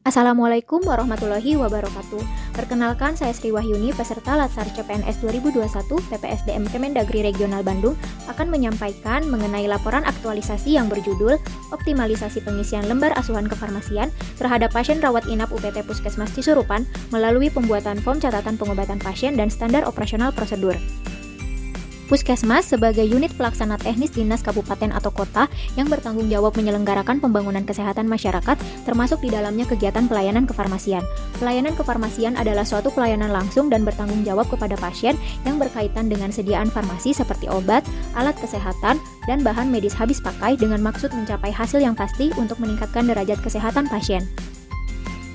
Assalamualaikum warahmatullahi wabarakatuh. Perkenalkan, saya Sri Wahyuni, peserta Latsar CPNS 2021 PPSDM Kemendagri Regional Bandung akan menyampaikan mengenai laporan aktualisasi yang berjudul Optimalisasi Pengisian Lembar Asuhan Kefarmasian terhadap pasien rawat inap UPT Puskesmas Cisurupan melalui pembuatan form catatan pengobatan pasien dan standar operasional prosedur. Puskesmas sebagai unit pelaksana teknis dinas kabupaten atau kota yang bertanggung jawab menyelenggarakan pembangunan kesehatan masyarakat, termasuk di dalamnya kegiatan pelayanan kefarmasian. Pelayanan kefarmasian adalah suatu pelayanan langsung dan bertanggung jawab kepada pasien yang berkaitan dengan sediaan farmasi seperti obat, alat kesehatan, dan bahan medis habis pakai dengan maksud mencapai hasil yang pasti untuk meningkatkan derajat kesehatan pasien.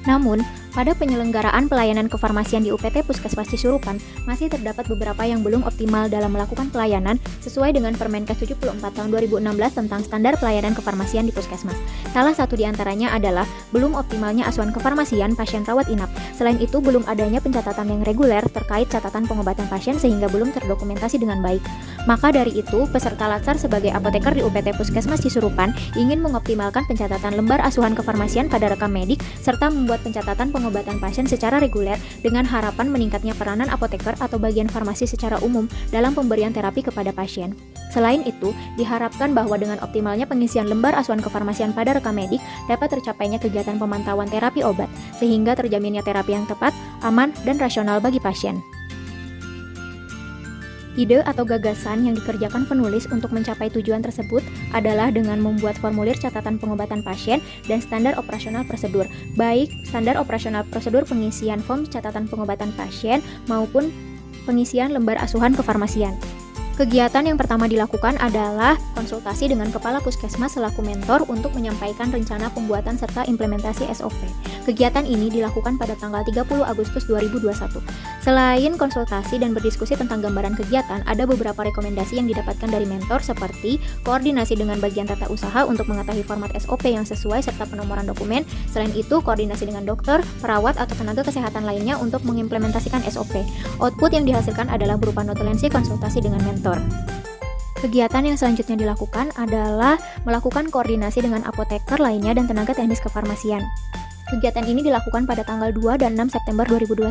Namun, pada penyelenggaraan pelayanan kefarmasian di UPT Puskesmas Cisurupan, masih terdapat beberapa yang belum optimal dalam melakukan pelayanan sesuai dengan Permenkes 74 tahun 2016 tentang standar pelayanan kefarmasian di Puskesmas. Salah satu di antaranya adalah belum optimalnya asuhan kefarmasian pasien rawat inap. Selain itu, belum adanya pencatatan yang reguler terkait catatan pengobatan pasien sehingga belum terdokumentasi dengan baik. Maka dari itu, peserta Latsar sebagai apoteker di UPT Puskesmas Cisurupan ingin mengoptimalkan pencatatan lembar asuhan kefarmasian pada rekam medik serta membuat pencatatan pengobatan pasien secara reguler dengan harapan meningkatnya peranan apoteker atau bagian farmasi secara umum dalam pemberian terapi kepada pasien. Selain itu, diharapkan bahwa dengan optimalnya pengisian lembar asuhan kefarmasian pada rekam medik dapat tercapainya kegiatan pemantauan terapi obat, sehingga terjaminnya terapi yang tepat, aman, dan rasional bagi pasien. Ide atau gagasan yang dikerjakan penulis untuk mencapai tujuan tersebut adalah dengan membuat formulir catatan pengobatan pasien dan standar operasional prosedur, baik standar operasional prosedur pengisian form catatan pengobatan pasien maupun pengisian lembar asuhan kefarmasian. Kegiatan yang pertama dilakukan adalah konsultasi dengan Kepala Puskesmas selaku mentor untuk menyampaikan rencana pembuatan serta implementasi SOP. Kegiatan ini dilakukan pada tanggal 30 Agustus 2021. Selain konsultasi dan berdiskusi tentang gambaran kegiatan, ada beberapa rekomendasi yang didapatkan dari mentor seperti koordinasi dengan bagian tata usaha untuk mengetahui format SOP yang sesuai serta penomoran dokumen. Selain itu, koordinasi dengan dokter, perawat, atau tenaga kesehatan lainnya untuk mengimplementasikan SOP. Output yang dihasilkan adalah berupa notulensi konsultasi dengan mentor. Kegiatan yang selanjutnya dilakukan adalah melakukan koordinasi dengan apoteker lainnya dan tenaga teknis kefarmasian. Kegiatan ini dilakukan pada tanggal 2 dan 6 September 2021.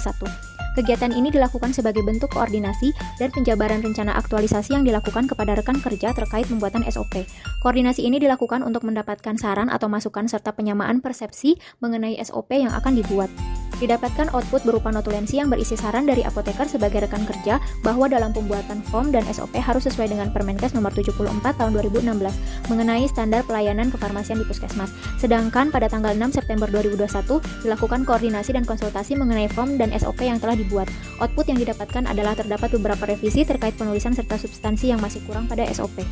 Kegiatan ini dilakukan sebagai bentuk koordinasi dan penjabaran rencana aktualisasi yang dilakukan kepada rekan kerja terkait pembuatan SOP. Koordinasi ini dilakukan untuk mendapatkan saran atau masukan serta penyamaan persepsi mengenai SOP yang akan dibuat. Didapatkan output berupa notulensi yang berisi saran dari apoteker sebagai rekan kerja bahwa dalam pembuatan form dan SOP harus sesuai dengan Permenkes nomor 74 tahun 2016 mengenai standar pelayanan kefarmasian di Puskesmas. Sedangkan pada tanggal 6 September 2021 dilakukan koordinasi dan konsultasi mengenai form dan SOP yang telah dibuat. Output yang didapatkan adalah terdapat beberapa revisi terkait penulisan serta substansi yang masih kurang pada SOP.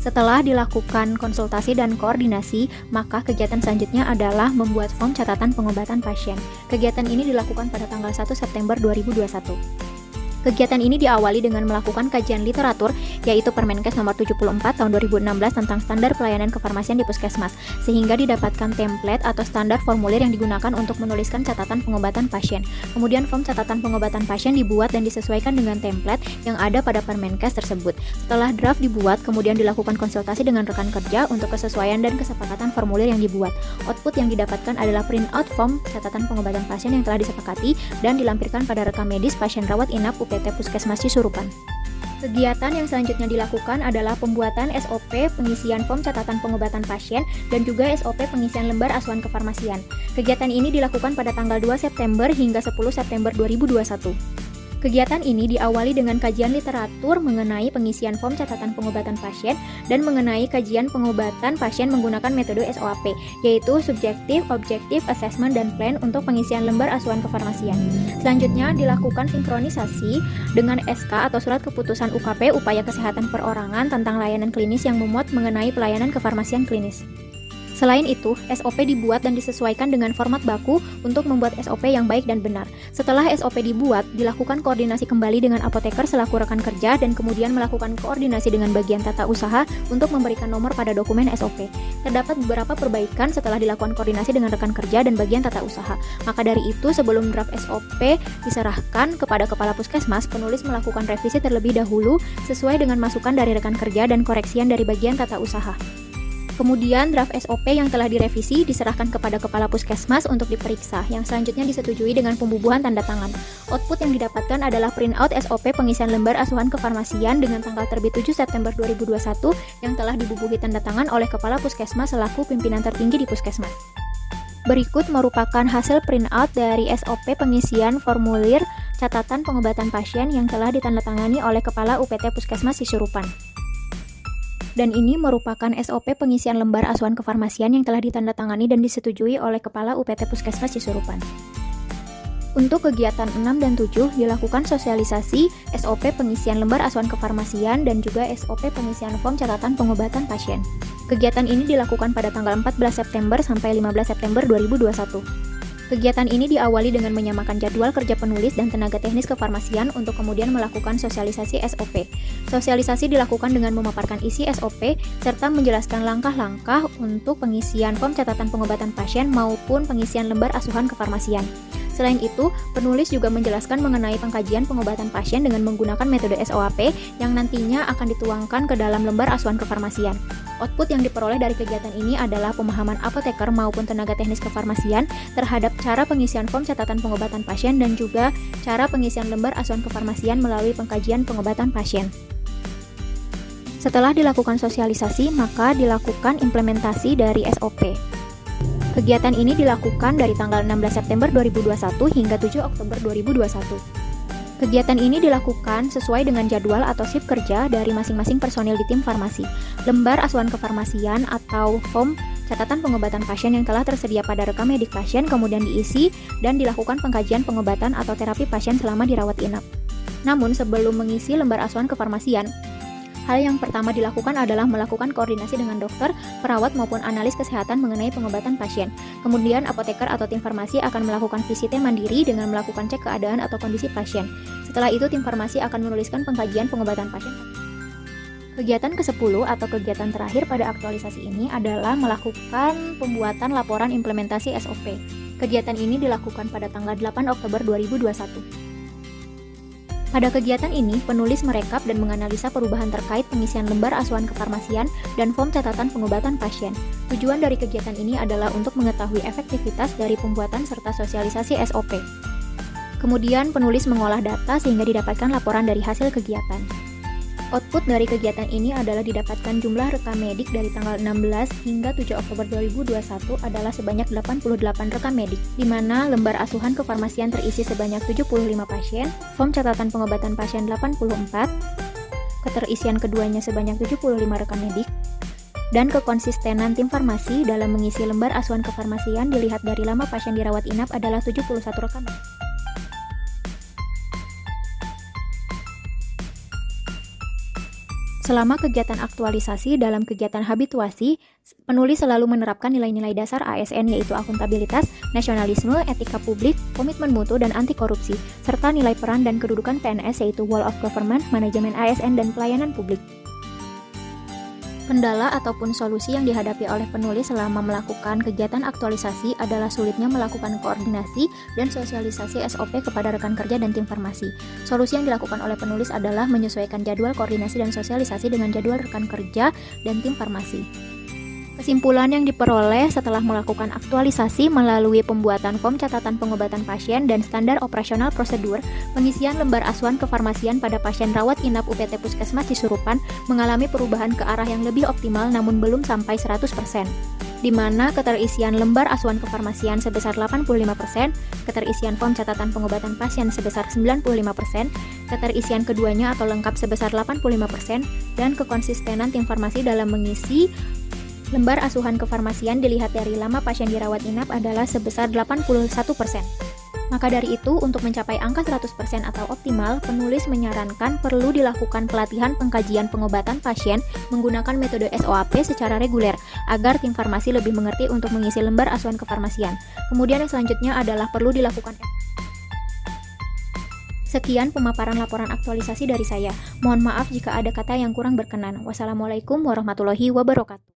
Setelah dilakukan konsultasi dan koordinasi, maka kegiatan selanjutnya adalah membuat form catatan pengobatan pasien. Kegiatan ini dilakukan pada tanggal 1 September 2021. Kegiatan ini diawali dengan melakukan kajian literatur, yaitu Permenkes nomor 74 tahun 2016 tentang standar pelayanan kefarmasian di Puskesmas, sehingga didapatkan template atau standar formulir yang digunakan untuk menuliskan catatan pengobatan pasien. Kemudian form catatan pengobatan pasien dibuat dan disesuaikan dengan template yang ada pada Permenkes tersebut. Setelah draft dibuat, kemudian dilakukan konsultasi dengan rekan kerja untuk kesesuaian dan kesepakatan formulir yang dibuat. Output yang didapatkan adalah print out form catatan pengobatan pasien yang telah disepakati dan dilampirkan pada rekam medis pasien rawat inap UPT Puskesmas Cisurupan. Kegiatan yang selanjutnya dilakukan adalah pembuatan SOP pengisian form catatan pengobatan pasien dan juga SOP pengisian lembar asuhan kefarmasian. Kegiatan ini dilakukan pada tanggal 2 September hingga 10 September 2021. Kegiatan ini diawali dengan kajian literatur mengenai pengisian form catatan pengobatan pasien dan mengenai kajian pengobatan pasien menggunakan metode SOAP, yaitu Subjective Objective Assessment dan Plan untuk pengisian lembar asuhan kefarmasian. Selanjutnya dilakukan sinkronisasi dengan SK atau Surat Keputusan UKP Upaya Kesehatan Perorangan tentang layanan klinis yang memuat mengenai pelayanan kefarmasian klinis. Selain itu, SOP dibuat dan disesuaikan dengan format baku untuk membuat SOP yang baik dan benar. Setelah SOP dibuat, dilakukan koordinasi kembali dengan apoteker selaku rekan kerja dan kemudian melakukan koordinasi dengan bagian tata usaha untuk memberikan nomor pada dokumen SOP. Terdapat beberapa perbaikan setelah dilakukan koordinasi dengan rekan kerja dan bagian tata usaha. Maka dari itu, sebelum draft SOP diserahkan kepada Kepala Puskesmas, penulis melakukan revisi terlebih dahulu sesuai dengan masukan dari rekan kerja dan koreksian dari bagian tata usaha. Kemudian draft SOP yang telah direvisi diserahkan kepada Kepala Puskesmas untuk diperiksa, yang selanjutnya disetujui dengan pembubuhan tanda tangan. Output yang didapatkan adalah printout SOP pengisian lembar asuhan kefarmasian dengan tanggal terbit 7 September 2021 yang telah dibubuhi tanda tangan oleh Kepala Puskesmas selaku pimpinan tertinggi di Puskesmas. Berikut merupakan hasil printout dari SOP pengisian formulir catatan pengobatan pasien yang telah ditandatangani oleh Kepala UPT Puskesmas Cisurupan. Dan ini merupakan SOP pengisian lembar asuhan kefarmasian yang telah ditandatangani dan disetujui oleh Kepala UPT Puskesmas Cisurupan. Untuk kegiatan 6 dan 7 dilakukan sosialisasi SOP pengisian lembar asuhan kefarmasian dan juga SOP pengisian form catatan pengobatan pasien. Kegiatan ini dilakukan pada tanggal 14 September sampai 15 September 2021. Kegiatan ini diawali dengan menyamakan jadwal kerja penulis dan tenaga teknis kefarmasian untuk kemudian melakukan sosialisasi SOP. Sosialisasi dilakukan dengan memaparkan isi SOP serta menjelaskan langkah-langkah untuk pengisian form catatan pengobatan pasien maupun pengisian lembar asuhan kefarmasian. Selain itu, penulis juga menjelaskan mengenai pengkajian pengobatan pasien dengan menggunakan metode SOAP yang nantinya akan dituangkan ke dalam lembar asuhan kefarmasian. Output yang diperoleh dari kegiatan ini adalah pemahaman apoteker maupun tenaga teknis kefarmasian terhadap cara pengisian form catatan pengobatan pasien dan juga cara pengisian lembar asuhan kefarmasian melalui pengkajian pengobatan pasien. Setelah dilakukan sosialisasi, maka dilakukan implementasi dari SOP. Kegiatan ini dilakukan dari tanggal 16 September 2021 hingga 7 Oktober 2021. Kegiatan ini dilakukan sesuai dengan jadwal atau shift kerja dari masing-masing personil di tim farmasi. Lembar asuhan kefarmasian atau form catatan pengobatan pasien yang telah tersedia pada rekam medik pasien kemudian diisi dan dilakukan pengkajian pengobatan atau terapi pasien selama dirawat inap. Namun sebelum mengisi lembar asuhan kefarmasian, hal yang pertama dilakukan adalah melakukan koordinasi dengan dokter, perawat maupun analis kesehatan mengenai pengobatan pasien. Kemudian apoteker atau tim farmasi akan melakukan visite mandiri dengan melakukan cek keadaan atau kondisi pasien. Setelah itu tim farmasi akan menuliskan pengkajian pengobatan pasien. Kegiatan ke-10 atau kegiatan terakhir pada aktualisasi ini adalah melakukan pembuatan laporan implementasi SOP. Kegiatan ini dilakukan pada tanggal 8 Oktober 2021. Pada kegiatan ini, penulis merekap dan menganalisa perubahan terkait pengisian lembar asuhan kefarmasian dan form catatan pengobatan pasien. Tujuan dari kegiatan ini adalah untuk mengetahui efektivitas dari pembuatan serta sosialisasi SOP. Kemudian, penulis mengolah data sehingga didapatkan laporan dari hasil kegiatan. Output dari kegiatan ini adalah didapatkan jumlah rekam medik dari tanggal 16 hingga 7 Oktober 2021 adalah sebanyak 88 rekam medik, di mana lembar asuhan kefarmasian terisi sebanyak 75 pasien, form catatan pengobatan pasien 84, keterisian keduanya sebanyak 75 rekam medik, dan kekonsistenan tim farmasi dalam mengisi lembar asuhan kefarmasian dilihat dari lama pasien dirawat inap adalah 71 rekam medik. Selama kegiatan aktualisasi dalam kegiatan habituasi, penulis selalu menerapkan nilai-nilai dasar ASN yaitu akuntabilitas, nasionalisme, etika publik, komitmen mutu, dan anti korupsi, serta nilai peran dan kedudukan PNS yaitu Wall of Government, manajemen ASN, dan pelayanan publik. Kendala ataupun solusi yang dihadapi oleh penulis selama melakukan kegiatan aktualisasi adalah sulitnya melakukan koordinasi dan sosialisasi SOP kepada rekan kerja dan tim farmasi. Solusi yang dilakukan oleh penulis adalah menyesuaikan jadwal koordinasi dan sosialisasi dengan jadwal rekan kerja dan tim farmasi. Kesimpulan yang diperoleh setelah melakukan aktualisasi melalui pembuatan form catatan pengobatan pasien dan standar operasional prosedur, pengisian lembar asuhan kefarmasian pada pasien rawat inap UPT Puskesmas Cisurupan mengalami perubahan ke arah yang lebih optimal namun belum sampai 100%, di mana keterisian lembar asuhan kefarmasian sebesar 85%, keterisian form catatan pengobatan pasien sebesar 95%, keterisian keduanya atau lengkap sebesar 85%, dan kekonsistenan tim farmasi dalam mengisi lembar asuhan kefarmasian dilihat dari lama pasien dirawat inap adalah sebesar 81%. Maka dari itu, untuk mencapai angka 100% atau optimal, penulis menyarankan perlu dilakukan pelatihan pengkajian pengobatan pasien menggunakan metode SOAP secara reguler, agar tim farmasi lebih mengerti untuk mengisi lembar asuhan kefarmasian. Kemudian yang selanjutnya adalah perlu dilakukan. Sekian pemaparan laporan aktualisasi dari saya. Mohon maaf jika ada kata yang kurang berkenan. Wassalamualaikum warahmatullahi wabarakatuh.